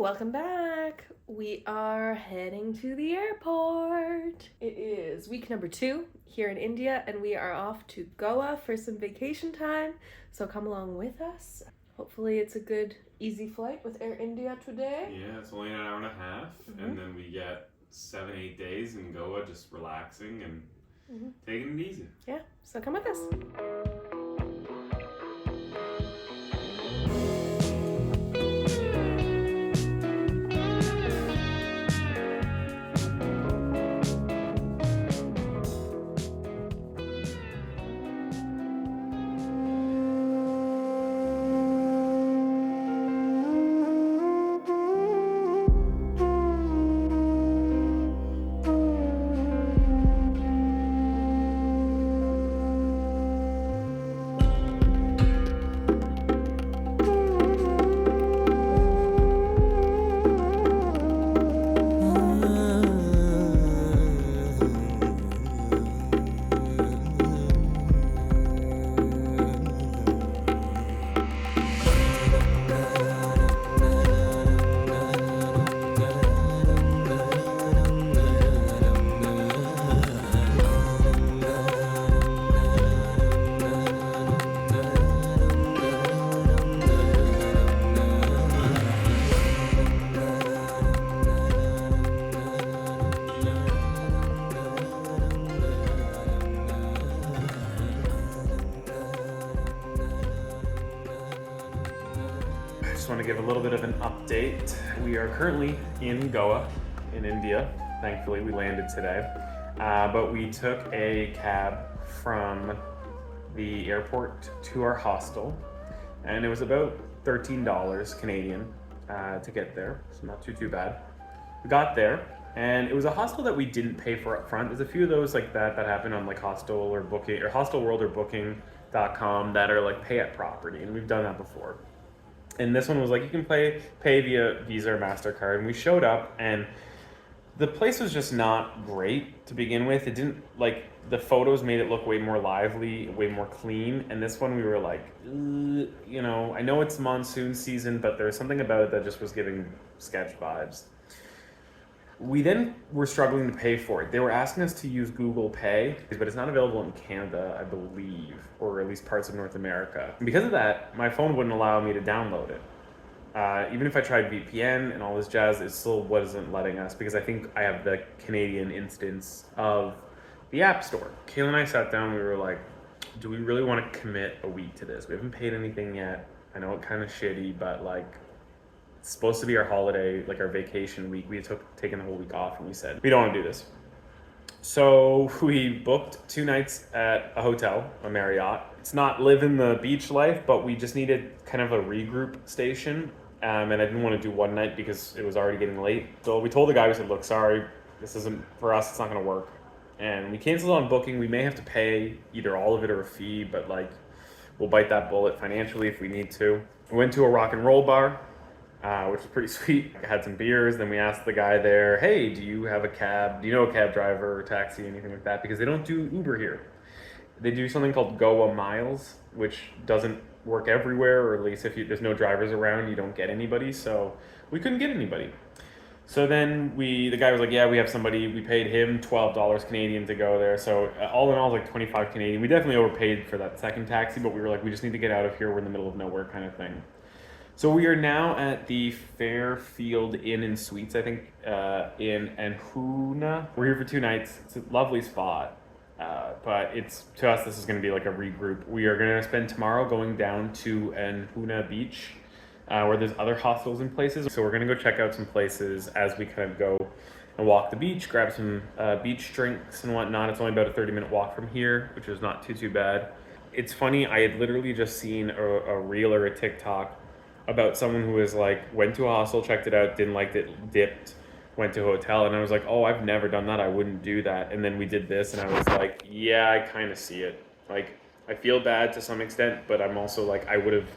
welcome back. We are heading to the airport. It is week number 2 here in India, and we are off to Goa for some vacation time. So come along with us. Hopefully it's a good, easy flight with Air India today. Yeah, it's only an hour and a half, and then we get 7-8 days in Goa just relaxing and taking it easy. Yeah, so come with us. I just want to give a little bit of an update. We are currently in Goa, in India. Thankfully, we landed today. But we took a cab from the airport to our hostel, and it was about $13 Canadian to get there, so not too bad. We got there, and it was a hostel that we didn't pay for up front. There's a few of those like that happen on like Hostel or Booking or Hostel World or Booking.com that are like pay at property, and we've done that before. And this one was like, you can pay via Visa or MasterCard. And we showed up, and the place was just not great to begin with. It didn't, like, the photos made it look way more lively, way more clean. And this one we were like, I know it's monsoon season, but there's something about it that just was giving sketch vibes. We then were struggling to pay for it. They were asking us to use Google Pay, but it's not available in Canada, I believe, or at least parts of North America. And because of that, my phone wouldn't allow me to download it. Even if I tried VPN and all this jazz, it still wasn't letting us, because I think I have the Canadian instance of the App Store. Kayla and I sat down, we were like, do we really want to commit a week to this? We haven't paid anything yet. I know it's kind of shitty, but like, it's supposed to be our holiday, like our vacation week. We had taken the whole week off, and we said, we don't want to do this. So we booked 2 nights at a hotel, a Marriott. It's not living the beach life, but we just needed kind of a regroup station. And I didn't want to do one night because it was already getting late. So we told the guy, we said, look, sorry, this isn't for us, it's not going to work. And we canceled on booking. We may have to pay either all of it or a fee, but like, we'll bite that bullet financially if we need to. We went to a rock and roll bar, which was pretty sweet. I had some beers. Then we asked the guy there, hey, do you have a cab? Do you know a cab driver or taxi, anything like that? Because they don't do Uber here. They do something called Goa Miles, which doesn't work everywhere, or at least if there's no drivers around, you don't get anybody. So we couldn't get anybody. So then the guy was like, yeah, we have somebody. We paid him $12 Canadian to go there. So all in all, like 25 Canadian. We definitely overpaid for that second taxi, but we were like, we just need to get out of here. We're in the middle of nowhere kind of thing. So we are now at the Fairfield Inn and Suites, I think, in Anhuna. We're here for 2 nights. It's a lovely spot, but to us, this is going to be like a regroup. We are going to spend tomorrow going down to Anhuna Beach, where there's other hostels and places. So we're going to go check out some places as we kind of go and walk the beach, grab some beach drinks and whatnot. It's only about a 30-minute walk from here, which is not too bad. It's funny, I had literally just seen a reel or a TikTok about someone who was like, went to a hostel, checked it out, didn't like it, dipped, went to a hotel, and I was like, oh, I've never done that, I wouldn't do that. And then we did this, and I was like, yeah, I kind of see it. Like, I feel bad to some extent, but I'm also like, I would have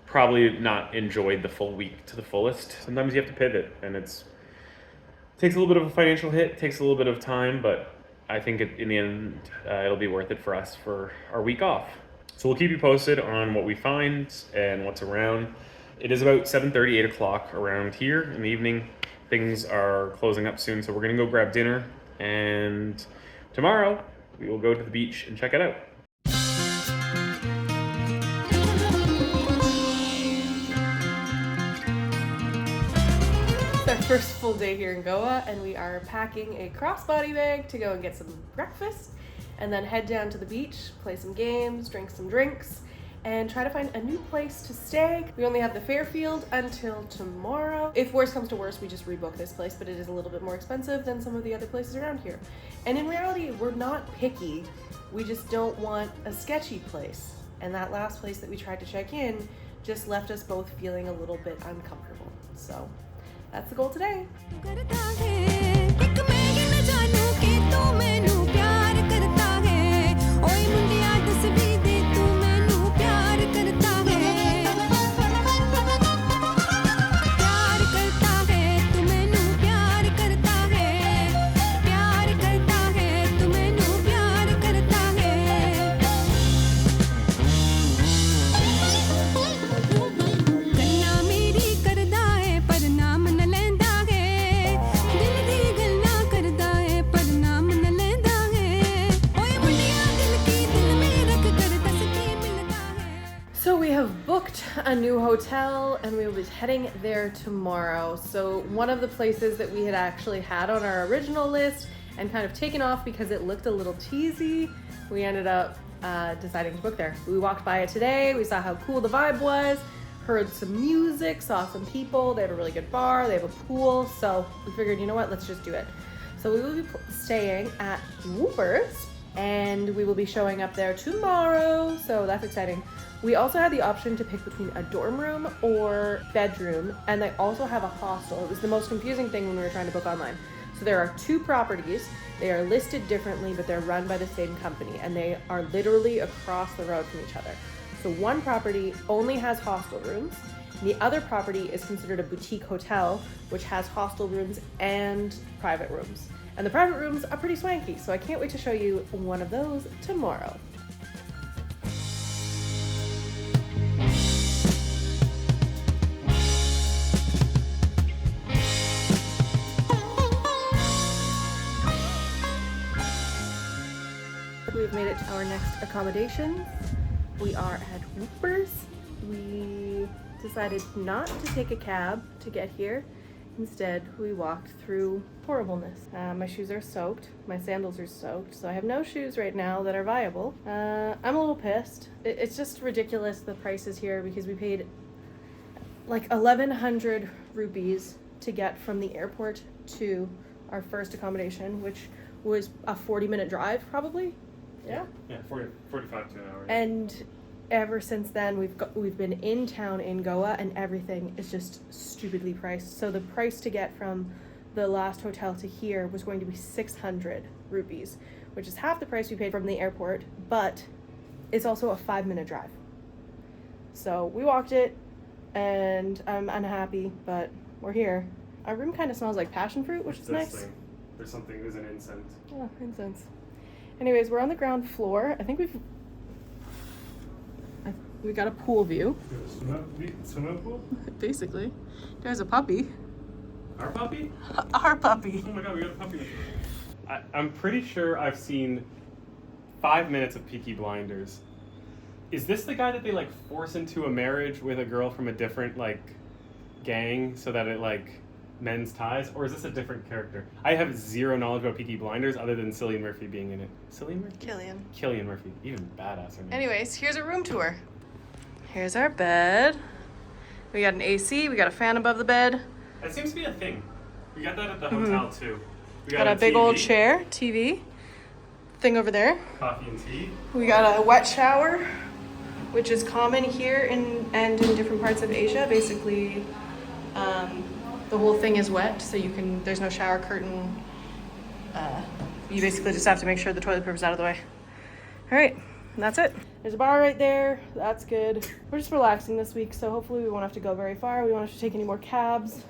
probably not enjoyed the full week to the fullest. Sometimes you have to pivot, and it takes a little bit of a financial hit, takes a little bit of time, but I think in the end, it'll be worth it for us for our week off. So we'll keep you posted on what we find and what's around. It is about 7:30, 8 o'clock around here in the evening. Things are closing up soon, so we're gonna go grab dinner, and tomorrow we will go to the beach and check it out. It's our first full day here in Goa, and we are packing a crossbody bag to go and get some breakfast, and then head down to the beach, play some games, drink some drinks, and try to find a new place to stay. We only have the Fairfield until tomorrow. If worse comes to worse, we just rebook this place, but it is a little bit more expensive than some of the other places around here. And in reality, we're not picky. We just don't want a sketchy place. And that last place that we tried to check in just left us both feeling a little bit uncomfortable. So that's the goal today. A new hotel, and we will be heading there tomorrow. So one of the places that we had actually had on our original list and kind of taken off because it looked a little cheesy, we ended up deciding to book there. We walked by it today, we saw how cool the vibe was, heard some music, saw some people. They have a really good bar, they have a pool, so we figured, you know what, let's just do it. So we will be staying at Woopers, and we will be showing up there tomorrow, so that's exciting. We also had the option to pick between a dorm room or bedroom, and they also have a hostel. It was the most confusing thing when we were trying to book online. So there are two properties. They are listed differently, but they're run by the same company, and they are literally across the road from each other. So one property only has hostel rooms. The other property is considered a boutique hotel, which has hostel rooms and private rooms. And the private rooms are pretty swanky, so I can't wait to show you one of those tomorrow. We've made it to our next accommodation. We are at Woopers. We decided not to take a cab to get here. Instead, we walked through horribleness. My shoes are soaked. My sandals are soaked, so I have no shoes right now that are viable. I'm a little pissed. It's just ridiculous, the prices here, because we paid like 1,100 rupees to get from the airport to our first accommodation, which was a 40-minute drive probably. Yeah, 45 to an hour. And ever since then, we've been in town in Goa, and everything is just stupidly priced. So the price to get from the last hotel to here was going to be 600 rupees, which is half the price we paid from the airport, but it's also a 5-minute drive. So we walked it, and I'm unhappy, but we're here. Our room kind of smells like passion fruit, which is nice. There's an incense. Oh, incense. Anyways, we're on the ground floor. I think we got a pool view. Swimming pool? Basically. There's a puppy. Our puppy? Our puppy. Oh my god, we got a puppy. I'm pretty sure I've seen 5 minutes of Peaky Blinders. Is this the guy that they like force into a marriage with a girl from a different like gang so that it like mends ties, or is this a different character? I have zero knowledge about Peaky Blinders other than Cillian Murphy being in it. Cillian Murphy? Cillian Murphy. Even badass her name. Anyways, here's a room tour. Here's our bed. We got an AC, we got a fan above the bed. That seems to be a thing. We got that at the hotel too. We got a big old chair, TV, thing over there. Coffee and tea. We got a wet shower, which is common here and in different parts of Asia. Basically, the whole thing is wet, so there's no shower curtain. You basically just have to make sure the toilet paper's out of the way. All right, and that's it. There's a bar right there, that's good. We're just relaxing this week, so hopefully we won't have to go very far. We won't have to take any more cabs.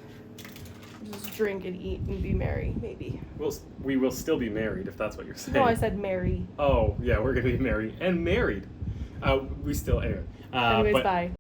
Just drink and eat and be merry, maybe. We will still be married, if that's what you're saying. No, I said merry. Oh, yeah, we're gonna be married and married. We still air. Anyways, bye.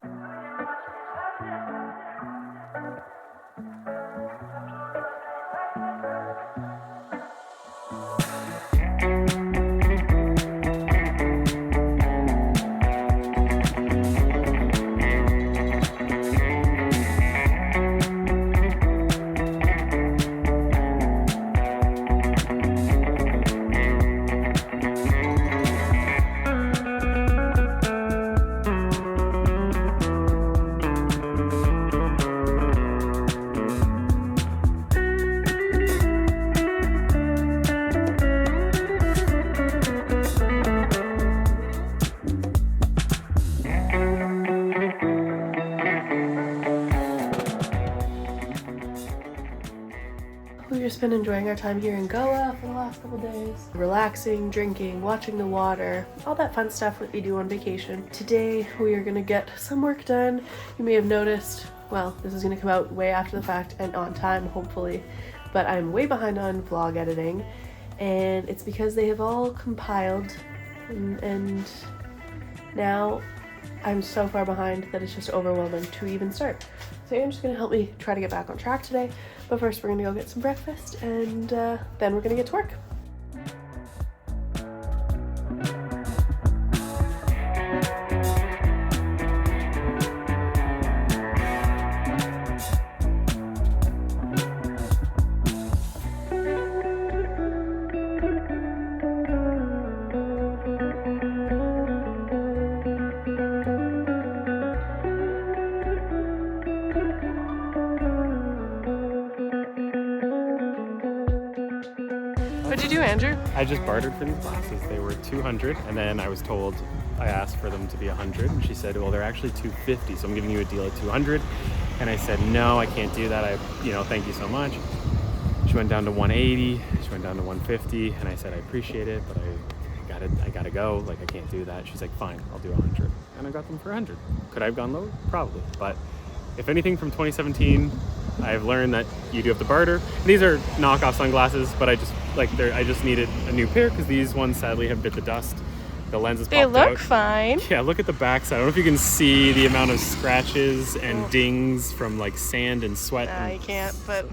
We've just been enjoying our time here in Goa for the last couple days. Relaxing, drinking, watching the water, all that fun stuff that we do on vacation. Today we are gonna get some work done. You may have noticed, well, this is gonna come out way after the fact and on time, hopefully, but I'm way behind on vlog editing, and it's because they have all compiled and now I'm so far behind that it's just overwhelming to even start. So Anne's just gonna help me try to get back on track today. But first we're gonna go get some breakfast and then we're gonna get to work. What'd you do, Andrew? I just bartered for these glasses. They were 200, and then I asked for them to be 100, and she said, well, they're actually 250, so I'm giving you a deal at 200. And I said, no, I can't do that. Thank you so much. She went down to 180, she went down to 150, and I said, I appreciate it, but I gotta go. Like, I can't do that. She's like, fine, I'll do 100. And I got them for 100. Could I have gone lower? Probably. But if anything from 2017, I've learned that you do have to barter. These are knockoff sunglasses, but I just needed a new pair because these ones sadly have bit the dust. The lenses popped out. They look fine. Yeah, look at the backside. I don't know if you can see the amount of scratches and dings from like sand and sweat. Nah, you can't, but...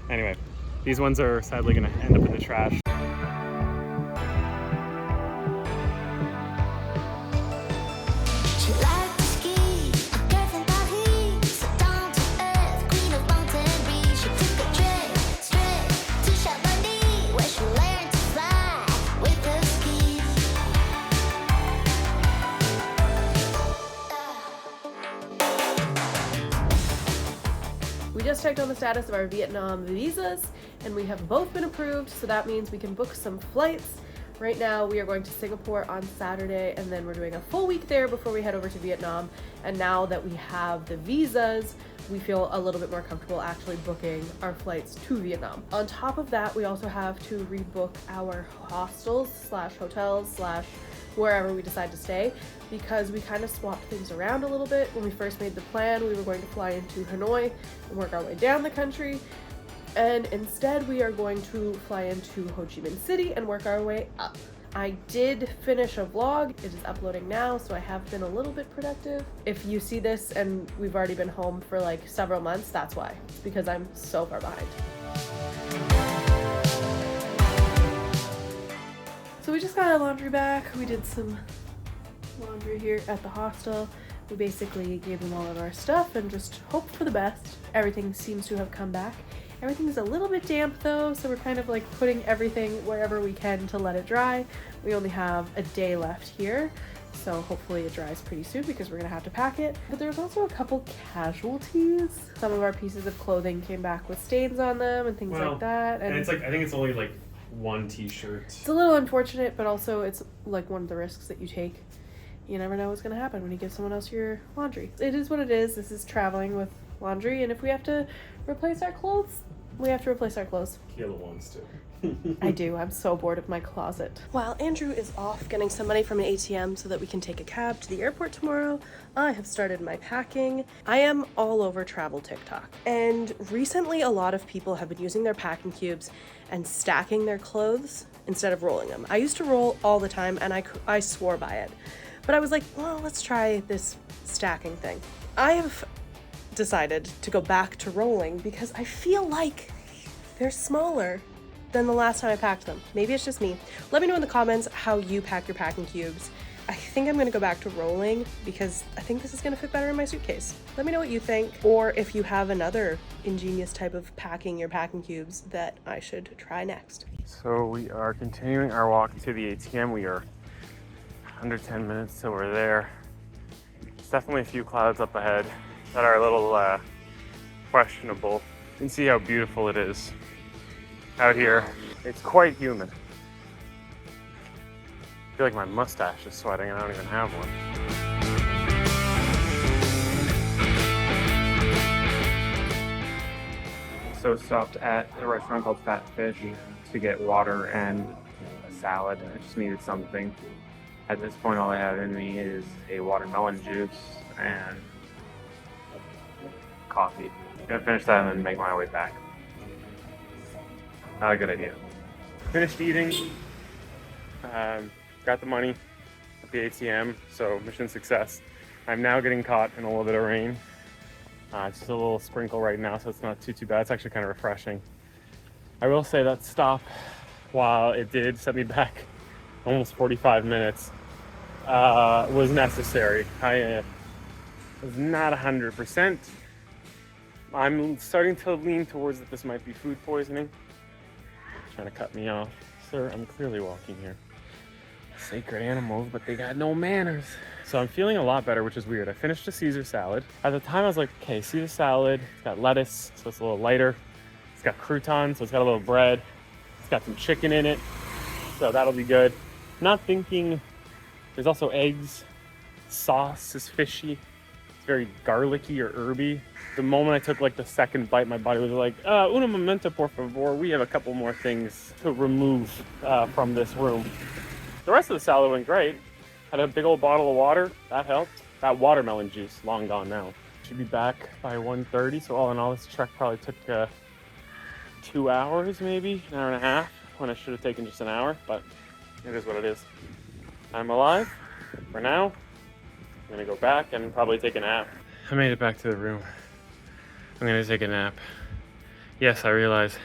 Anyway, these ones are sadly gonna end up in the trash. We just checked on the status of our Vietnam visas and we have both been approved, so that means we can book some flights. Right now we are going to Singapore on Saturday and then we're doing a full week there before we head over to Vietnam. And now that we have the visas, we feel a little bit more comfortable actually booking our flights to Vietnam. On top of that, we also have to rebook our hostels / hotels / wherever we decide to stay, because we kind of swapped things around a little bit. When we first made the plan, we were going to fly into Hanoi and work our way down the country, and instead we are going to fly into Ho Chi Minh City and work our way up. I did finish a vlog. It is uploading now, so I have been a little bit productive. If you see this and we've already been home for like several months, that's why. It's because I'm so far behind. So we just got our laundry back. We did some laundry here at the hostel. We basically gave them all of our stuff and just hoped for the best. Everything seems to have come back. Everything's a little bit damp though, so we're kind of like putting everything wherever we can to let it dry. We only have a day left here, so hopefully it dries pretty soon because we're gonna have to pack it. But there's also a couple casualties. Some of our pieces of clothing came back with stains on them and things like that. And it's like, I think it's only like one t-shirt. It's a little unfortunate, but also it's like one of the risks that you take. You never know what's gonna happen when you give someone else your laundry. It is what it is. This is traveling with laundry, and if we have to replace our clothes, we have to replace our clothes. Kayla wants to. I do. I'm so bored of my closet. While Andrew is off getting some money from an ATM so that we can take a cab to the airport tomorrow, I have started my packing. I am all over travel TikTok. And recently a lot of people have been using their packing cubes and stacking their clothes instead of rolling them. I used to roll all the time and I swore by it. But I was like, well, let's try this stacking thing. I have decided to go back to rolling because I feel like they're smaller than the last time I packed them. Maybe it's just me. Let me know in the comments how you pack your packing cubes. I think I'm gonna go back to rolling because I think this is gonna fit better in my suitcase. Let me know what you think, or if you have another ingenious type of packing your packing cubes that I should try next. So we are continuing our walk to the ATM. We are under 10 minutes till we're there. There's definitely a few clouds up ahead that are a little questionable. You can see how beautiful it is out here. It's quite humid. I feel like my mustache is sweating and I don't even have one. So stopped at a restaurant called Fat Fish to get water and a salad. I just needed something. At this point, all I have in me is a watermelon juice and coffee. I'm gonna finish that and then make my way back. Not a good idea. Finished eating. Got the money at the ATM, so mission success. I'm now getting caught in a little bit of rain. It's just a little sprinkle right now, so it's not too bad. It's actually kind of refreshing. I will say that stop, while it did set me back almost 45 minutes, was necessary. I was not 100%. I'm starting to lean towards that this might be food poisoning. Trying to cut me off. Sir, I'm clearly walking here. Sacred animals, but they got no manners. So I'm feeling a lot better, which is weird. I finished a Caesar salad. At the time I was like, okay, Caesar salad, it's got lettuce, so it's a little lighter. It's got croutons, so it's got a little bread. It's got some chicken in it, so that'll be good. Not thinking, there's also eggs. Sauce is fishy. It's very garlicky or herby. The moment I took like the second bite, my body was like, una momento, por favor. We have a couple more things to remove from this room. The rest of the salad went great. Had a big old bottle of water, that helped. That watermelon juice, long gone now. Should be back by 1:30, so all in all, this trek probably took 2 hours, maybe, an hour and a half, when I should have taken just an hour, but it is what it is. I'm alive for now. I'm gonna go back and probably take a nap. I made it back to the room. I'm gonna take a nap. Yes, I realize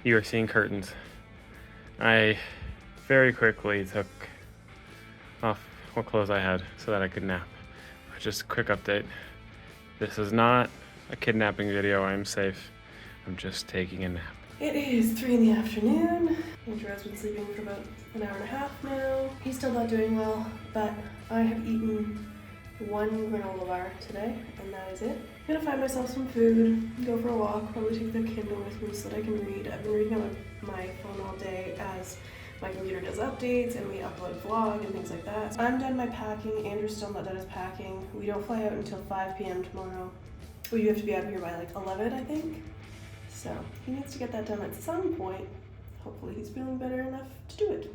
you are seeing curtains. I very quickly took off what clothes I had so that I could nap. Just a quick update. This is not a kidnapping video. I'm safe. I'm just taking a nap. It is 3 in the afternoon. Andrew has been sleeping for about an hour and a half now. He's still not doing well, but I have eaten 1 granola bar today, and that is it. I'm gonna find myself some food, go for a walk, probably take the Kindle with me so that I can read. I've been reading on my phone all day as my computer does updates and we upload vlog and things like that. I'm done my packing. Andrew's still not done his packing. We don't fly out until 5 p.m. tomorrow. We have to be out of here by like 11, I think. So he needs to get that done at some point. Hopefully he's feeling better enough to do it.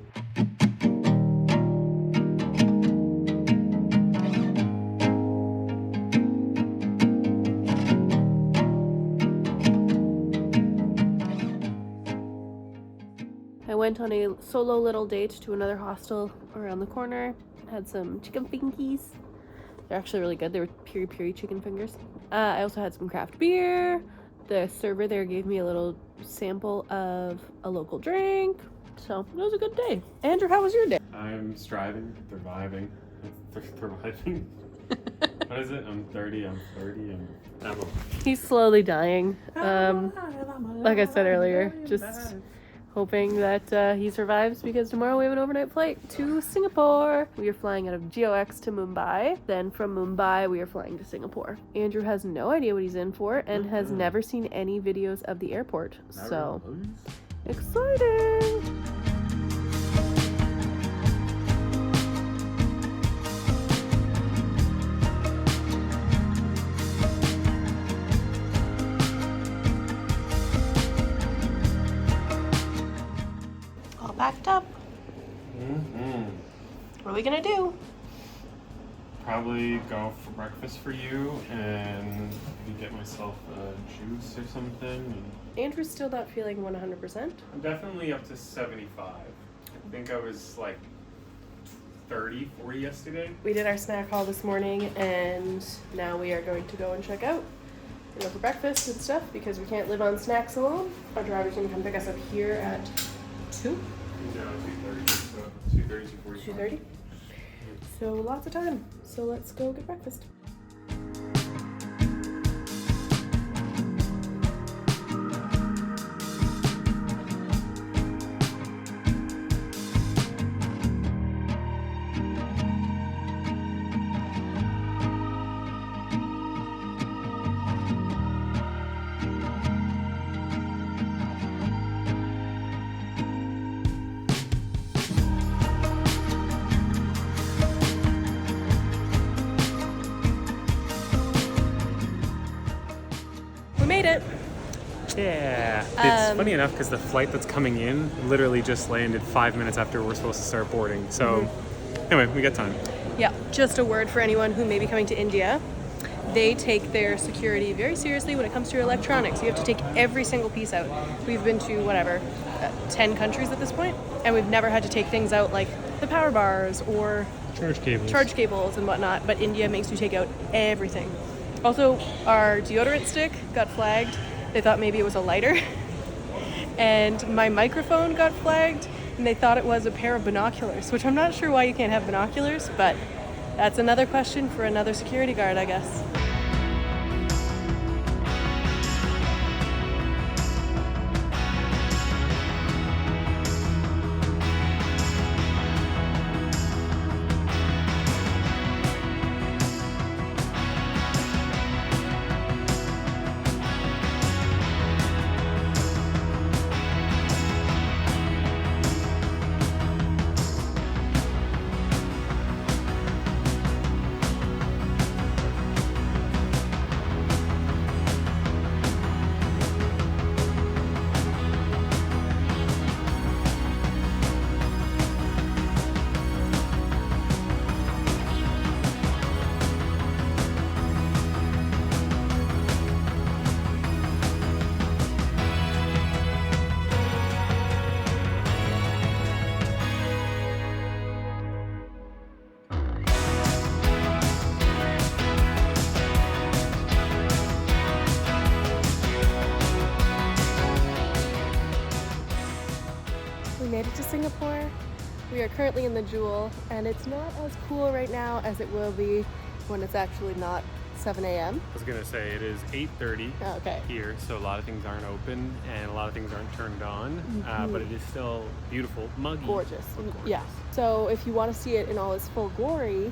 I went on a solo little date to another hostel around the corner. Had some chicken fingies. They're actually really good. They were piri chicken fingers. I also had some craft beer. The server there gave me a little sample of a local drink. So it was a good day. Andrew, how was your day? I'm striving, surviving. Surviving. What is it? I'm 30, I'm 30, I'm He's slowly dying. Like I said earlier, just hoping that he survives because tomorrow we have an overnight flight to Singapore. We are flying out of GOX to Mumbai. Then from Mumbai, we are flying to Singapore. Andrew has no idea what he's in for and has never seen any videos of the airport. So exciting! Packed up. What are we gonna do? Probably go for breakfast for you and maybe get myself a juice or something. Andrew's still not feeling 100%. I'm definitely up to 75. I think I was like 30, 40 yesterday. We did our snack haul this morning and now we are going to go and check out. We go for breakfast and stuff because we can't live on snacks alone. Our driver's gonna come pick us up here at 2. Yeah, 2:30, so 2:30, 2:45. 2:30. So lots of time. So let's go get breakfast. Yeah. It's funny enough because the flight that's coming in literally just landed 5 minutes after we're supposed to start boarding. So anyway, we got time. Yeah, just a word for anyone who may be coming to India. They take their security very seriously when it comes to your electronics. You have to take every single piece out. We've been to 10 countries at this point, and we've never had to take things out like the power bars or charge cables and whatnot, but India makes you take out everything. Also, our deodorant stick got flagged. They thought maybe it was a lighter. And my microphone got flagged, and they thought it was a pair of binoculars, which I'm not sure why you can't have binoculars, but that's another question for another security guard, I guess. We made it to Singapore. We are currently in the Jewel, and it's not as cool right now as it will be when it's actually not 7 a.m. I was gonna say it is 8:30 Okay. here, so a lot of things aren't open and a lot of things aren't turned on, but it is still beautiful, muggy, Gorgeous. but gorgeous. Yeah. So if you want to see it in all its full glory,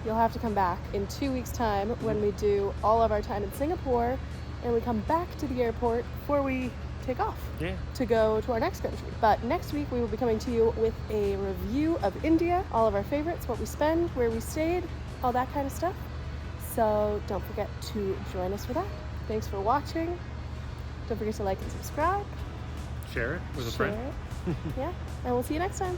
you'll have to come back in 2 weeks' time when we do all of our time in Singapore, and we come back to the airport before we take off to go to our next country. But next week we will be coming to you with a review of India, all of our favorites, what we spend, where we stayed, all that kind of stuff. So don't forget to join us for that. Thanks for watching. Don't forget to like and subscribe. Share it with a friend. Yeah, and we'll see you next time.